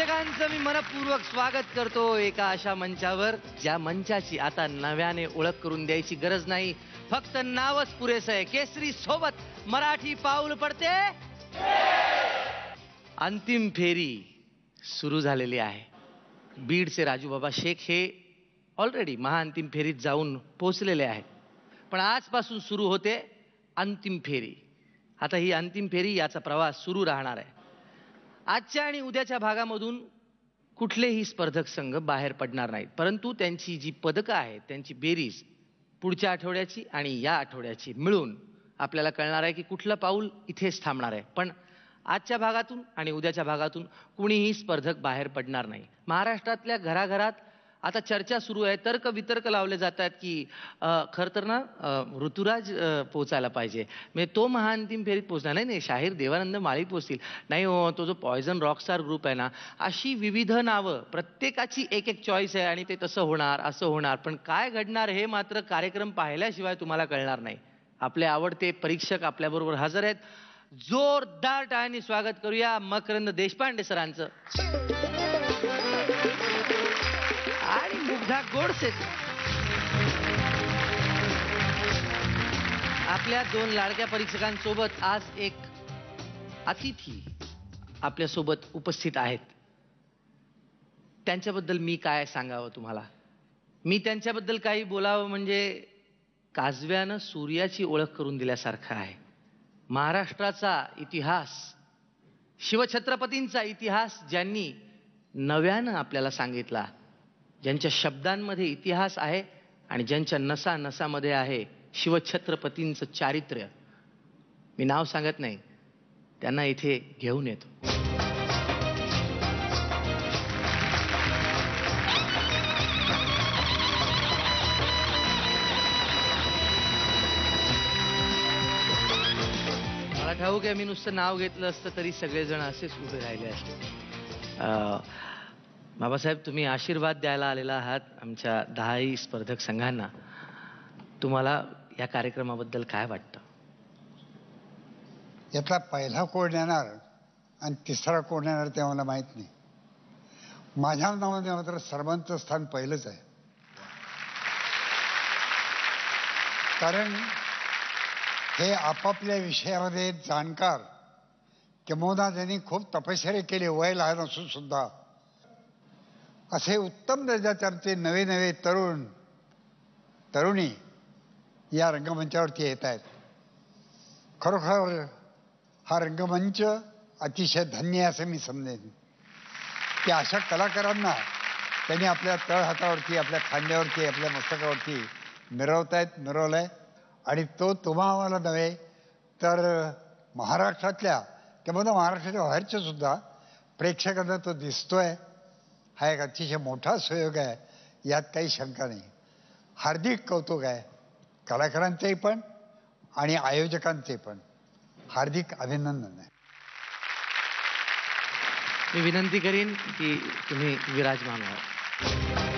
प्रेक्षकांचं मी मनपूर्वक स्वागत करतो एका अशा मंचावर ज्या मंचाची आता नव्याने ओळख करून द्यायची गरज नाही, फक्त नावच पुरेसं आहे. केसरी सोबत मराठी पाऊल पडते. अंतिम फेरी सुरू झालेली आहे. बीडचे राजूबाबा शेख हे ऑलरेडी महाअंतिम फेरीत जाऊन पोहोचलेले आहेत, पण आजपासून सुरू होते अंतिम फेरी. आता ही अंतिम फेरी, याचा प्रवास सुरू राहणार आहे. आजच्या आणि उद्याच्या भागामधून कुठलेही स्पर्धक संघ बाहेर पडणार नाहीत, परंतु त्यांची जी पदकं आहेत त्यांची बेरीज पुढच्या आठवड्याची आणि या आठवड्याची मिळून आपल्याला कळणार आहे की कुठलं पाऊल इथेच थांबणार आहे. पण आजच्या भागातून आणि उद्याच्या भागातून कुणीही स्पर्धक बाहेर पडणार नाही. महाराष्ट्रातल्या घराघरात आता चर्चा सुरू आहे, तर्क वितर्क लावले जातात की खरं तर ना ऋतुराज पोचायला पाहिजे, म्हणजे तो महाअंतिम फेरीत पोचणार नाही. शाहीर देवानंद माळी पोचतील, नाही हो तो जो पॉयझन रॉकस्टार ग्रुप आहे ना. अशी विविध नावं, प्रत्येकाची एक एक चॉईस आहे आणि ते तसं होणार असं होणार. पण काय घडणार हे मात्र कार्यक्रम पाहिल्याशिवाय तुम्हाला कळणार नाही. आपले आवडते परीक्षक आपल्याबरोबर हजर आहेत. जोरदार टाळ्यांनी स्वागत करूया मकरंद देशपांडे सरांचं आणि मुग्धा गोडसे. आपल्या दोन लाडक्या परीक्षकांसोबत आज एक अतिथी आपल्या सोबत उपस्थित आहेत. त्यांच्याबद्दल मी काय सांगावं तुम्हाला. मी त्यांच्याबद्दल काही बोलावं म्हणजे काजव्यानं सूर्याची ओळख करून दिल्यासारखं आहे. महाराष्ट्राचा इतिहास, शिवछत्रपतींचा इतिहास ज्यांनी नव्यानं आपल्याला सांगितला, ज्यांच्या शब्दांमध्ये इतिहास आहे आणि ज्यांच्या नसा नसामध्ये आहे शिवछत्रपतींचं चारित्र्य. मी नाव सांगत नाही, त्यांना इथे घेऊन येतो. मला ठाऊक आहे, मी नुसतं नाव घेतलं असतं तरी सगळेजण असेच उभे राहिले असते. बाबासाहेब, तुम्ही आशीर्वाद द्यायला आलेला आहात आमच्या 10ही स्पर्धक संघांना. तुम्हाला या कार्यक्रमाबद्दल काय वाटतं? यातला पहिला कोण येणार आणि तिसरा कोण येणार ते मला माहीत नाही. माझ्या नावामध्ये मात्र सर्वांचं स्थान पहिलंच आहे. कारण हे आपापल्या विषयामध्ये जाणकार, किंबहुना ज्यांनी खूप तपश्चर्या केली वय लहान असून सुद्धा, असे उत्तम दर्जाचे आमचे नवे नवे तरुण तरुणी या रंगमंचावरती येत आहेत. खरोखर हा रंगमंच अतिशय धन्य आहे असं मी समजेन की अशा कलाकारांना त्यांनी आपल्या तळहातावरती, आपल्या खांद्यावरती, आपल्या मस्तकावरती मिरवलाय. आणि तो तुम्हा आम्हाला नव्हे तर महाराष्ट्रातल्या किंवा महाराष्ट्राच्या बाहेरच्या सुद्धा प्रेक्षकांना तो दिसतोय. हा एक अतिशय मोठा सहयोग आहे, यात काही शंका नाही. हार्दिक कौतुक आहे कलाकारांचंही पण आणि आयोजकांचे पण. हार्दिक अभिनंदन आहे. मी विनंती करीन की तुम्ही विराजमान व्हा.